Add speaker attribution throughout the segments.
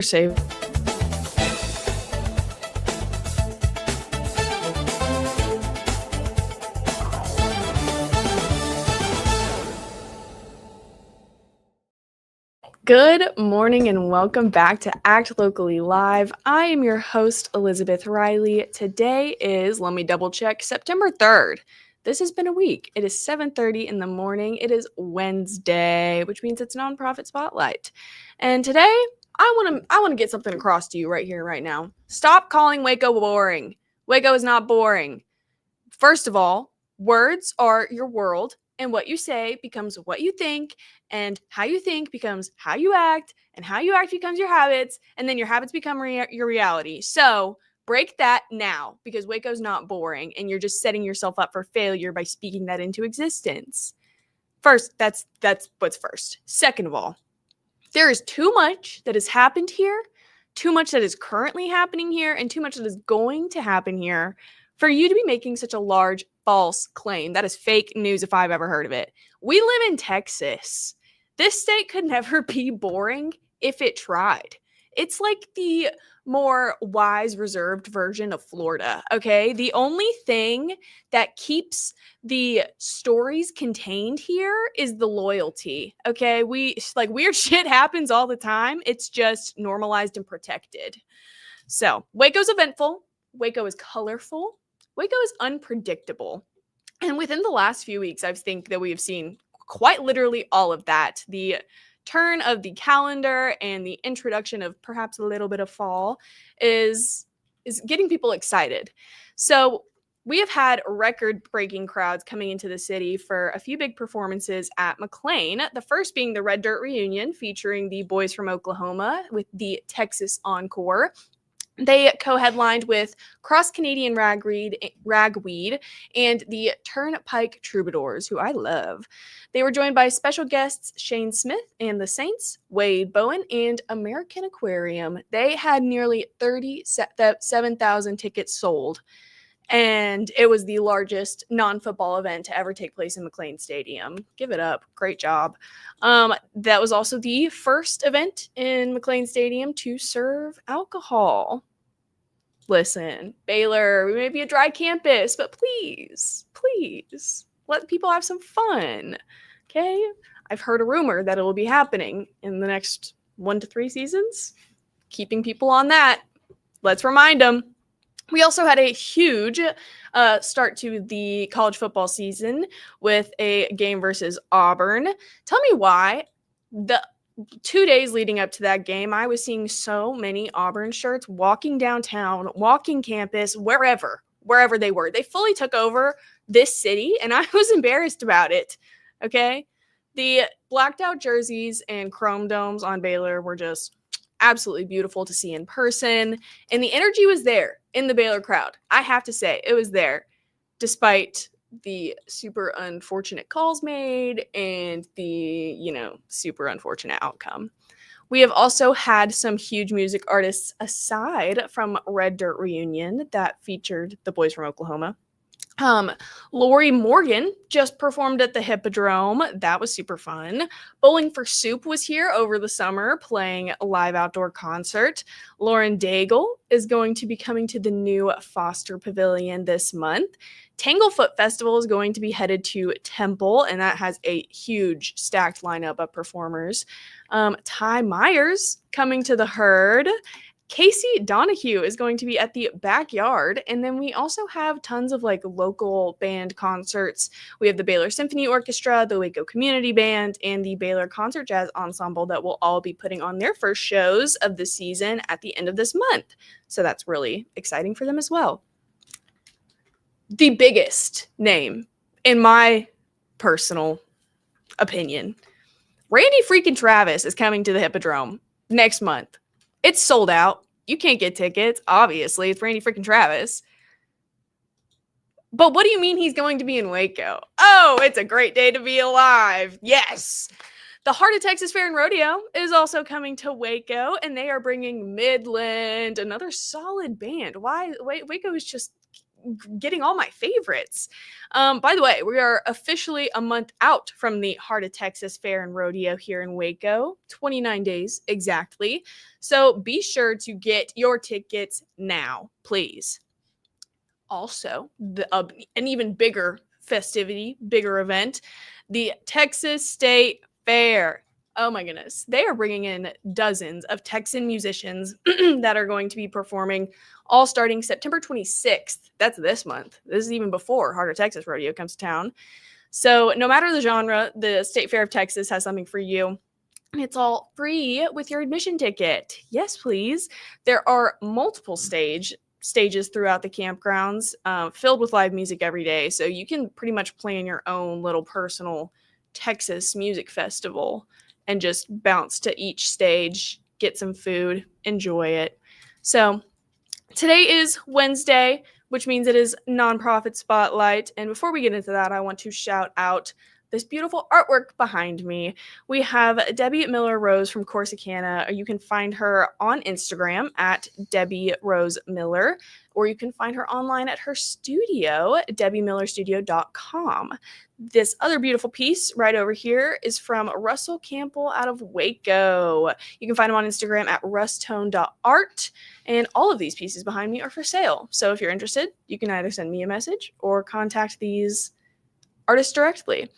Speaker 1: Save. Good morning and welcome back to Act Locally Live. I am your host, Elizabeth Riley. Today is, let me double check, September 3rd. This has been a week. It is 7:30 in the morning. It is Wednesday, which means it's Nonprofit Spotlight. And today, I want to get something across to you right here, right now. Stop calling Waco boring. Waco is not boring. First of all, words are your world, and what you say becomes what you think, and how you think becomes how you act, and how you act becomes your habits, and then your habits become your reality. So break that now, because Waco's not boring, and you're just setting yourself up for failure by speaking that into existence. First, that's what's first. Second of all, there is too much that has happened here, too much that is currently happening here, and too much that is going to happen here for you to be making such a large false claim. That is fake news if I've ever heard of it. We live in Texas. This state could never be boring if it tried. It's like the more wise, reserved version of Florida, okay? The only thing that keeps the stories contained here is the loyalty, okay? Weird shit happens all the time. It's just normalized and protected. So, Waco's eventful. Waco is colorful. Waco is unpredictable. And within the last few weeks, I think that we have seen quite literally all of that. The turn of the calendar and the introduction of perhaps a little bit of fall is getting people excited. So we have had record-breaking crowds coming into the city for a few big performances at McLean. The first being the Red Dirt Reunion, featuring the Boys from Oklahoma with the Texas Encore. They co-headlined with Cross Canadian Ragweed and the Turnpike Troubadours, who I love. They were joined by special guests Shane Smith and the Saints, Wade Bowen, and American Aquarium. They had nearly 37,000 tickets sold, and it was the largest non-football event to ever take place in McLean Stadium. Give it up. Great job. That was also the first event in McLean Stadium to serve alcohol. Listen, Baylor, we may be a dry campus, but please, let people have some fun, okay? I've heard a rumor that it will be happening in the next 1 to 3 seasons. Keeping people on that. Let's remind them. We also had a huge start to the college football season with a game versus Auburn. Tell me why. The 2 days leading up to that game, I was seeing so many Auburn shirts walking downtown, walking campus, wherever they were. They fully took over this city, and I was embarrassed about it, okay? The blacked out jerseys and chrome domes on Baylor were just absolutely beautiful to see in person, and the energy was there in the Baylor crowd. I have to say, it was there, despite the super unfortunate calls made and the, super unfortunate outcome. We have also had some huge music artists aside from Red Dirt Reunion that featured the Boys from Oklahoma. Lori Morgan just performed at the Hippodrome. That was super fun. Bowling for Soup was here over the summer playing a live outdoor concert. Lauren Daigle is going to be coming to the new Foster Pavilion this month. Tanglefoot Festival is going to be headed to Temple, and that has a huge stacked lineup of performers. Ty Myers coming to the Herd. Casey Donahue is going to be at the Backyard, and then we also have tons of local band concerts. We have the Baylor Symphony Orchestra, the Waco Community Band, and the Baylor Concert Jazz Ensemble that will all be putting on their first shows of the season at the end of this month. So that's really exciting for them as well. The biggest name, in my personal opinion, Randy freaking Travis is coming to the Hippodrome next month. It's sold out. You can't get tickets. Obviously, it's Randy freaking Travis. But what do you mean he's going to be in Waco? Oh, it's a great day to be alive. Yes. The Heart of Texas Fair and Rodeo is also coming to Waco, and they are bringing Midland, another solid band. Why? Waco is just getting all my favorites. By the way, we are officially a month out from the Heart of Texas Fair and Rodeo here in Waco, 29 days exactly. So be sure to get your tickets now, please. Also, an even bigger festivity, bigger event, the Texas State Fair. Oh my goodness. They are bringing in dozens of Texan musicians that are going to be performing all starting September 26th. That's this month. This is even before Heart of Texas Rodeo comes to town. So, no matter the genre, the State Fair of Texas has something for you. It's all free with your admission ticket. Yes, please. There are multiple stages throughout the campgrounds, filled with live music every day. So you can pretty much plan your own little personal Texas music festival and just bounce to each stage, get some food, enjoy it. So today is Wednesday, which means it is Nonprofit Spotlight. And before we get into that, I want to shout out this beautiful artwork behind me. We have Debbie Miller Rose from Corsicana. You can find her on Instagram at Debbie Rose Miller, or you can find her online at her studio, debbiemillerstudio.com. This other beautiful piece right over here is from Russell Campbell out of Waco. You can find him on Instagram at rustone.art, and all of these pieces behind me are for sale. So if you're interested, you can either send me a message or contact these artists directly.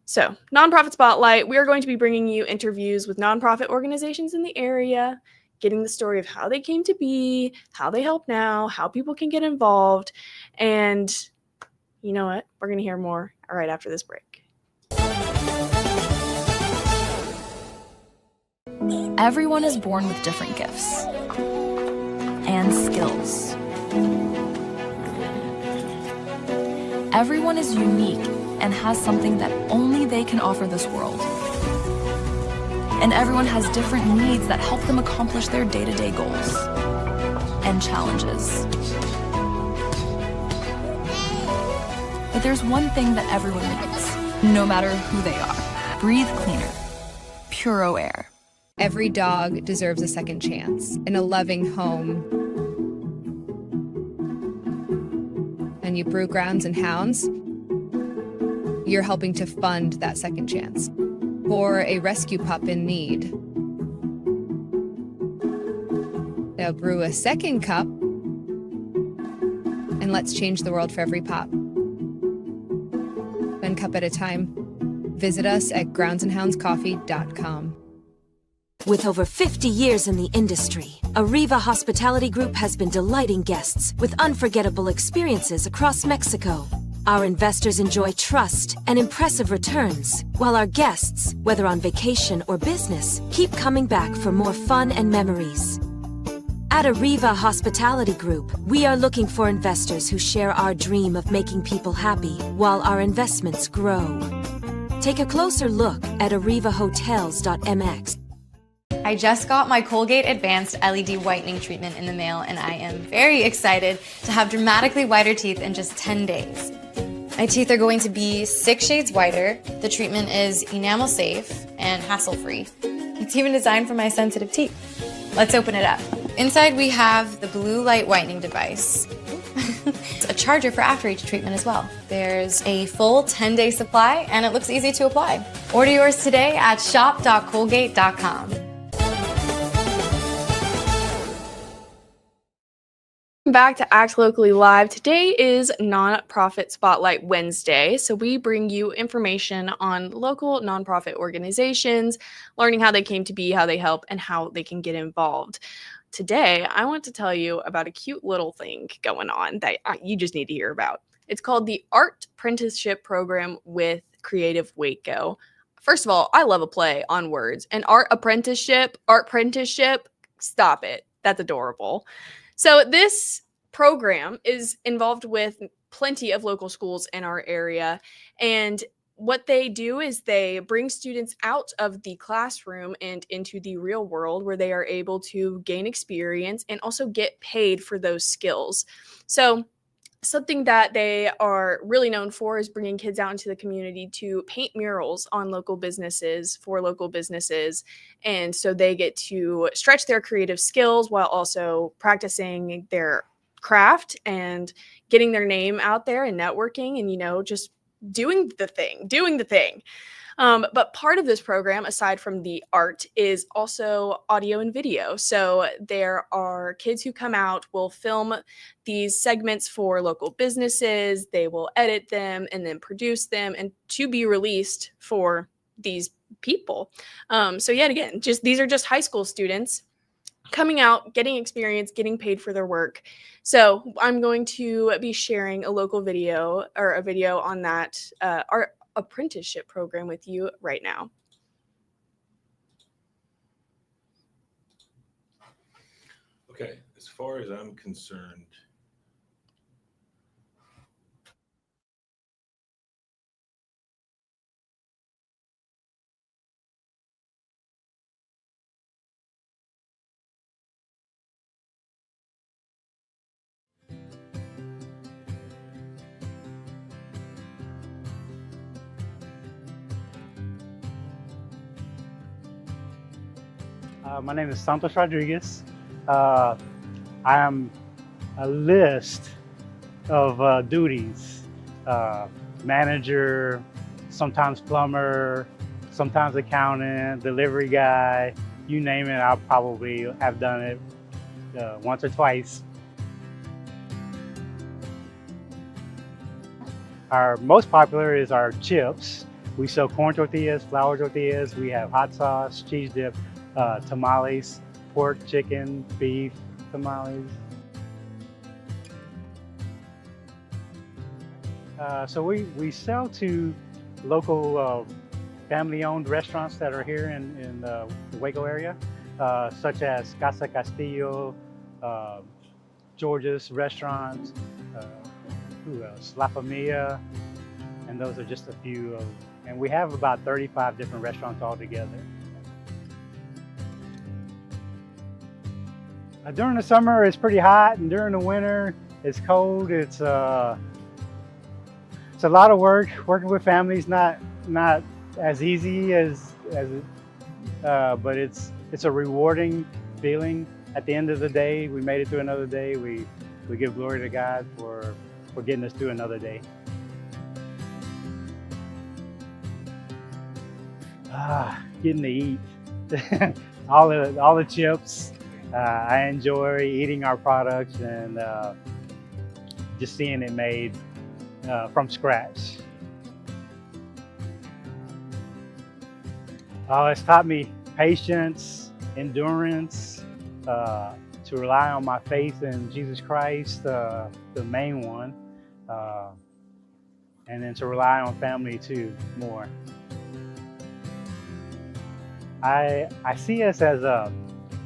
Speaker 1: So, Nonprofit Spotlight, we are going to be bringing you interviews with nonprofit organizations in the area, getting the story of how they came to be, how they help now, how people can get involved, and you know what? We're going to hear more right after this break.
Speaker 2: Everyone is born with different gifts and skills. Everyone is unique and has something that only they can offer this world. And everyone has different needs that help them accomplish their day-to-day goals and challenges. But there's one thing that everyone needs, no matter who they are. Breathe cleaner. Puro Air.
Speaker 3: Every dog deserves a second chance in a loving home. And you brew Grounds and Hounds, you're helping to fund that second chance for a rescue pup in need. They'll brew a second cup, and let's change the world for every pup. One cup at a time. Visit us at groundsandhoundscoffee.com.
Speaker 4: With over 50 years in the industry, Arriva Hospitality Group has been delighting guests with unforgettable experiences across Mexico. Our investors enjoy trust and impressive returns, while our guests, whether on vacation or business, keep coming back for more fun and memories. At Arriva Hospitality Group, we are looking for investors who share our dream of making people happy while our investments grow. Take a closer look at arrivahotels.mx.
Speaker 5: I just got my Colgate Advanced LED Whitening Treatment in the mail, and I am very excited to have dramatically whiter teeth in just 10 days. My teeth are going to be 6 shades whiter. The treatment is enamel safe and hassle-free. It's even designed for my sensitive teeth. Let's open it up. Inside we have the blue light whitening device. It's a charger for after each treatment as well. There's a full 10-day supply, and it looks easy to apply. Order yours today at shop.colgate.com.
Speaker 1: Back to Act Locally Live. Today is Nonprofit Spotlight Wednesday, so we bring you information on local nonprofit organizations, learning how they came to be, how they help, and how they can get involved. Today, I want to tell you about a cute little thing going on that you just need to hear about. It's called the Art Apprenticeship Program with Creative Waco. First of all, I love a play on words. And art apprenticeship, stop it. That's adorable. So this program is involved with plenty of local schools in our area. And what they do is they bring students out of the classroom and into the real world where they are able to gain experience and also get paid for those skills. So something that they are really known for is bringing kids out into the community to paint murals on local businesses for local businesses. And so they get to stretch their creative skills while also practicing their craft and getting their name out there and networking and, just doing the thing. But part of this program, aside from the art, is also audio and video. So there are kids who come out, will film these segments for local businesses, they will edit them and then produce them and to be released for these people. So yet again, these are just high school students coming out, getting experience, getting paid for their work. So I'm going to be sharing a local video or a video on that art apprenticeship program with you right now.
Speaker 6: Okay, as far as I'm concerned,
Speaker 7: my name is Santos Rodriguez. I am a list of duties, manager, sometimes plumber, sometimes accountant, delivery guy, you name it, I'll probably have done it once or twice. Our most popular is our chips. We sell corn tortillas, flour tortillas, we have hot sauce, cheese dip, tamales, pork, chicken, beef, tamales. So we sell to local family-owned restaurants that are here in the Waco area, such as Casa Castillo, George's Restaurant, who else? La Familia, and those are just a few of, and we have about 35 different restaurants altogether. During the summer, it's pretty hot, and during the winter, it's cold. It's a lot of work. Working with families not as easy as but it's a rewarding feeling. At the end of the day, we made it through another day. We give glory to God for getting us through another day. Getting to eat all the chips. I enjoy eating our products and just seeing it made from scratch. It's taught me patience, endurance, to rely on my faith in Jesus Christ, the main one, and then to rely on family too more. I see us as a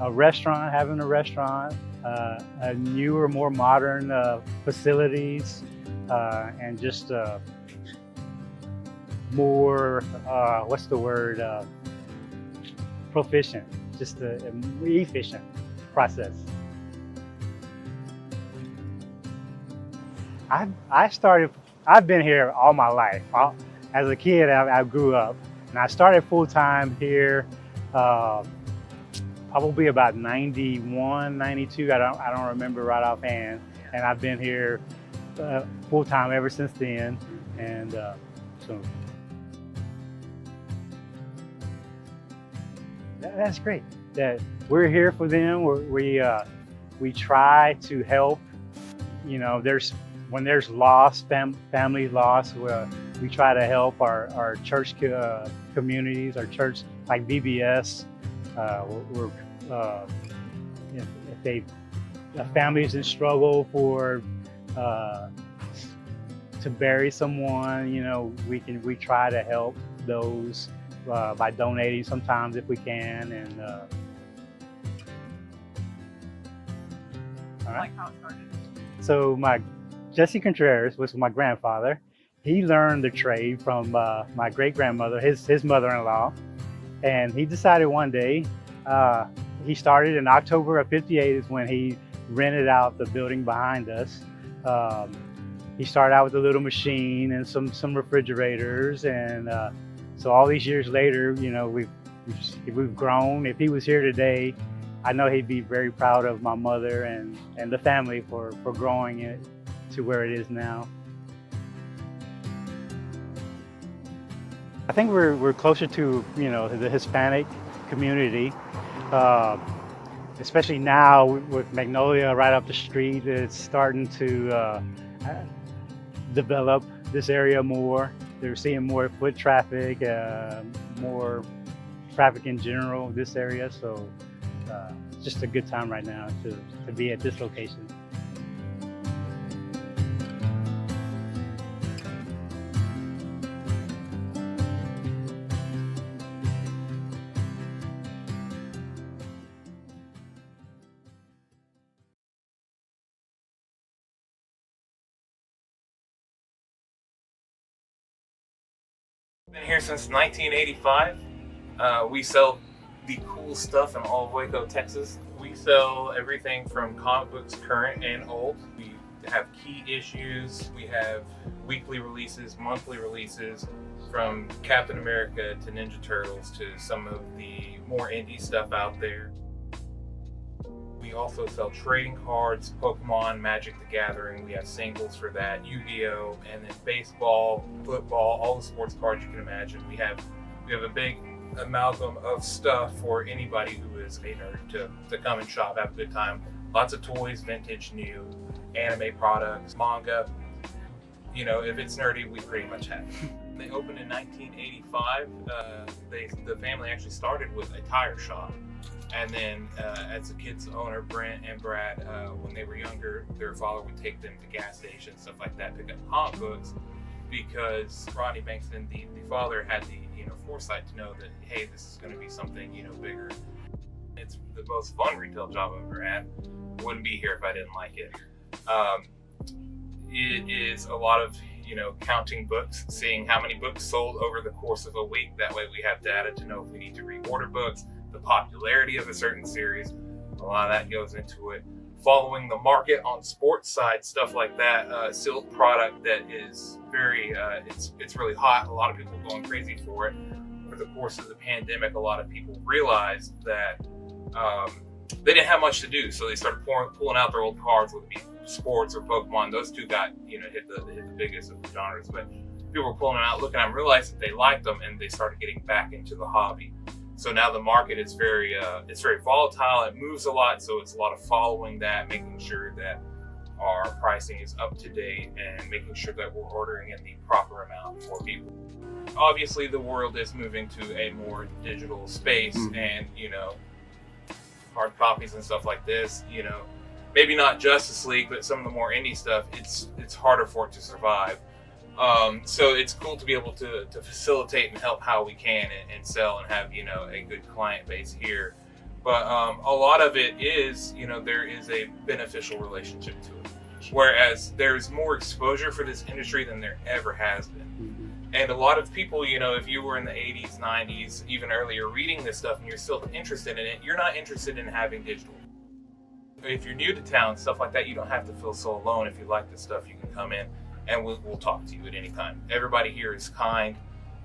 Speaker 7: restaurant, having a restaurant, a newer, more modern facilities, and just more, what's the word, proficient, just a efficient process. I've been here all my life. As a kid, I grew up, and I started full-time here probably about 91, 92, I don't remember right offhand. And I've been here full-time ever since then. And so that's great that we're here for them. We try to help. You know, when there's loss, family loss, we try to help our church communities, our church like VBS. If a family's in struggle to bury someone, you know, we try to help those by donating sometimes if we can, and all right.
Speaker 8: Like how it started.
Speaker 7: So Jesse Contreras was my grandfather. He learned the trade from my great-grandmother, his mother-in-law, and he decided one day, he started in October of '58 is when he rented out the building behind us. He started out with a little machine and some refrigerators, and so all these years later, you know, we've grown. If he was here today, I know he'd be very proud of my mother and the family for growing it to where it is now. I think we're closer to, the Hispanic community, especially now with Magnolia right up the street. It's starting to develop this area more. They're seeing more foot traffic, more traffic in general in this area. So it's just a good time right now to be at this location.
Speaker 8: Been here since 1985. We sell the cool stuff in all of Waco, Texas. We sell everything from comic books, current and old. We have key issues. We have weekly releases, monthly releases, from Captain America to Ninja Turtles to some of the more indie stuff out there. We also sell trading cards, Pokemon, Magic the Gathering. We have singles for that, Yu-Gi-Oh, and then baseball, football, all the sports cards you can imagine. We have a big amalgam of stuff for anybody who is a nerd to come and shop, have a good time. Lots of toys, vintage, new, anime products, manga. If it's nerdy, we pretty much have it. They opened in 1985. The family actually started with a tire shop. And then as the kids' owner, Brent and Brad, when they were younger, their father would take them to gas stations, stuff like that, pick up comic books, because Rodney Bankston, the father, had the foresight to know that, hey, this is going to be something bigger. It's the most fun retail job I've ever had. Wouldn't be here if I didn't like it. It is a lot of counting books, seeing how many books sold over the course of a week. That way we have data to know if we need to reorder books, the popularity of a certain series. A lot of that goes into it. Following the market on sports side, stuff like that. Silk product that is very, it's really hot. A lot of people are going crazy for it. Over the course of the pandemic, a lot of people realized that they didn't have much to do, so they started pulling out their old cards, whether it be sports or Pokemon. Those two got hit the biggest of the genres, but people were pulling them out, looking at them, realized that they liked them, and they started getting back into the hobby. So now the market is very volatile. It moves a lot, so it's a lot of following that, making sure that our pricing is up to date, and making sure that we're ordering in the proper amount for people. Obviously, the world is moving to a more digital space, and hard copies and stuff like this. Maybe not Justice League, but some of the more indie stuff, it's harder for it to survive. So it's cool to be able to facilitate and help how we can and sell and have, a good client base here. But a lot of it is, there is a beneficial relationship to it. Whereas there's more exposure for this industry than there ever has been. And a lot of people, if you were in the 80s, 90s, even earlier, reading this stuff and you're still interested in it, you're not interested in having digital. If you're new to town, stuff like that, you don't have to feel so alone. If you like this stuff, you can come in and we'll talk to you at any time. Everybody here is kind.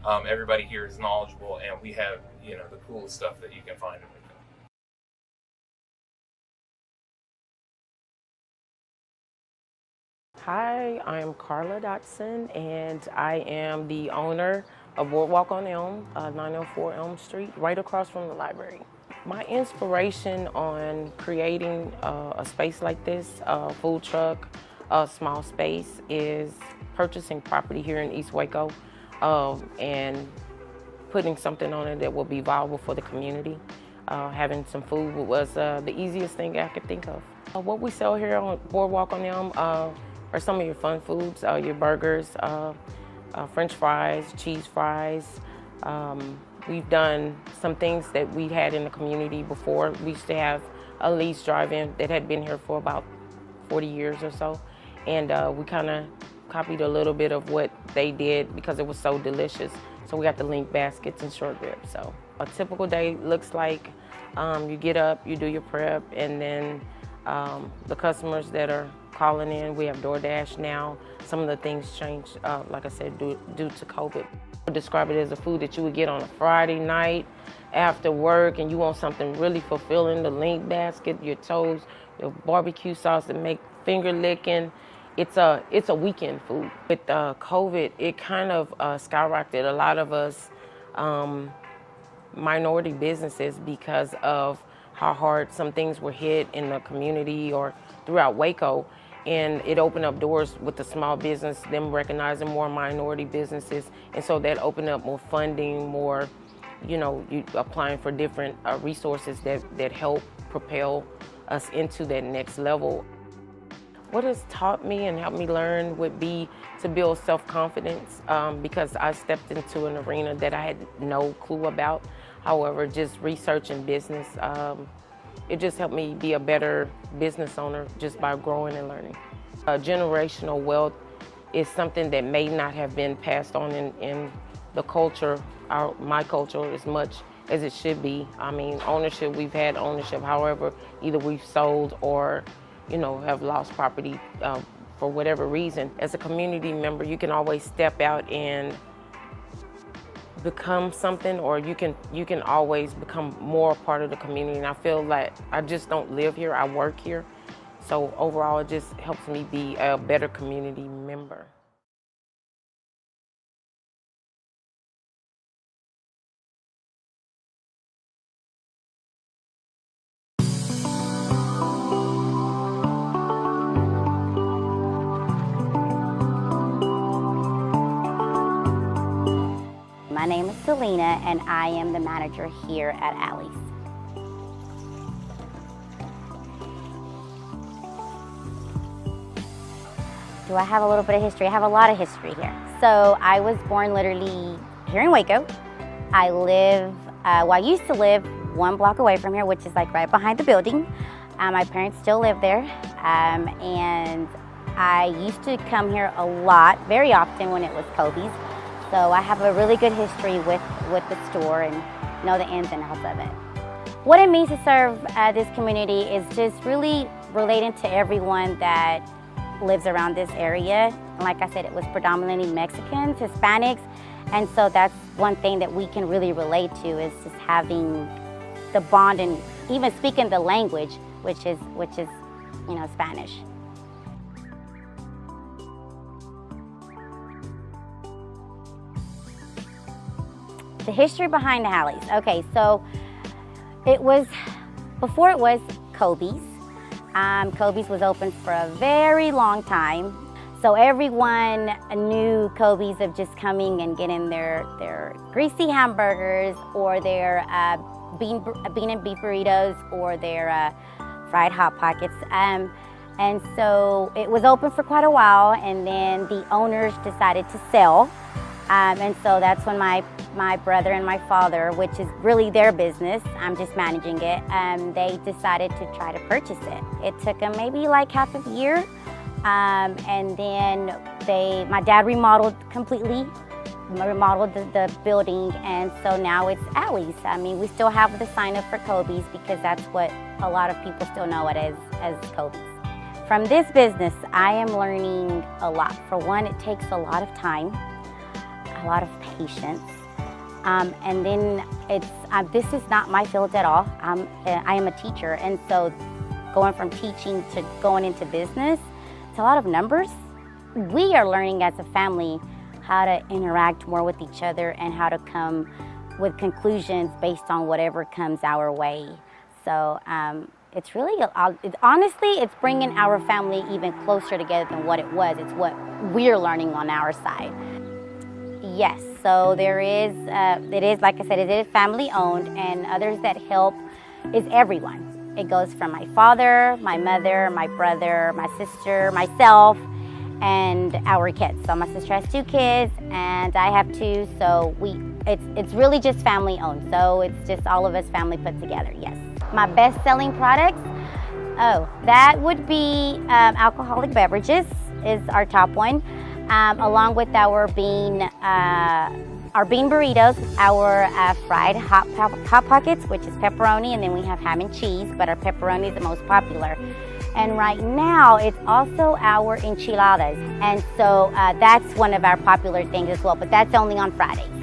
Speaker 8: Everybody here is knowledgeable, and we have, the coolest stuff that you can find in Waco.
Speaker 9: Hi, I'm Carla Dotson, and I am the owner of Boardwalk on Elm, 904 Elm Street, right across from the library. My inspiration on creating a space like this, a food truck, a small space, is purchasing property here in East Waco and putting something on it that will be viable for the community. Having some food was the easiest thing I could think of. What we sell here on Boardwalk on Elm are some of your fun foods, your burgers, French fries, cheese fries. We've done some things that we had in the community before. We used to have a Lee's Drive-In that had been here for about 40 years or so. And we kind of copied a little bit of what they did because it was so delicious. So we got the link baskets and short ribs. So a typical day looks like you get up, you do your prep, and then the customers that are calling in. We have DoorDash now. Some of the things changed, like I said, due to COVID. I would describe it as a food that you would get on a Friday night after work, and you want something really fulfilling, the link basket, your toast, your barbecue sauce that make finger licking. It's a weekend food. With COVID, it kind of skyrocketed a lot of us minority businesses because of how hard some things were hit in the community or throughout Waco. And it opened up doors with the small business, them recognizing more minority businesses. And so that opened up more funding, more, you applying for different resources that help propel us into that next level. What has taught me and helped me learn would be to build self-confidence because I stepped into an arena that I had no clue about. However, just researching business, it just helped me be a better business owner just by growing and learning. Generational wealth is something that may not have been passed on in the culture, my culture, as much as it should be. I mean, ownership, we've had ownership, however, either we've sold or have lost property for whatever reason. As a community member, you can always step out and become something, or you can always become more a part of the community. And I feel like I just don't live here, I work here. So overall, it just helps me be a better community member.
Speaker 10: My name is Selena, and I am the manager here at Allie's. Do I have a little bit of history? I have a lot of history here. So I was born literally here in Waco. I used to live 1 block away from here, which is like right behind the building. My parents still live there, and I used to come here a lot, very often when it was Kobe's. So I have a really good history with the store and know the ins and outs of it. What it means to serve this community is just really relating to everyone that lives around this area. And like I said, it was predominantly Mexicans, Hispanics, and so that's one thing that we can really relate to is just having the bond and even speaking the language, which is Spanish. The history behind Allie's. Okay, so before it was Kobe's. Kobe's was open for a very long time. So everyone knew Kobe's of just coming and getting their greasy hamburgers or their bean and beef burritos or their fried Hot Pockets. And so it was open for quite a while, and then the owners decided to sell. And so that's when my brother and my father, which is really their business, I'm just managing it, they decided to try to purchase it. It took them maybe like half a year, and then my dad remodeled the building, and so now it's Allie's. I mean, we still have the sign up for Kobe's because that's what a lot of people still know it as Kobe's. From this business, I am learning a lot. For one, it takes a lot of time, a lot of patience, and then this is not my field at all. I am a teacher, and so going from teaching to going into business, it's a lot of numbers. We are learning as a family how to interact more with each other and how to come with conclusions based on whatever comes our way. So it's really, honestly, it's bringing our family even closer together than what it was. It's what we're learning on our side. Yes, so it is, like I said, it is family owned, and others that help is everyone. It goes from my father, my mother, my brother, my sister, myself, and our kids. So my sister has 2 kids, and I have 2, so it's really just family owned. So it's just all of us family put together, yes. My best selling products, that would be alcoholic beverages is our top one. Along with our bean burritos, our fried hot pockets, which is pepperoni, and then we have ham and cheese, but our pepperoni is the most popular. And right now, it's also our enchiladas. And so that's one of our popular things as well, but that's only on Fridays.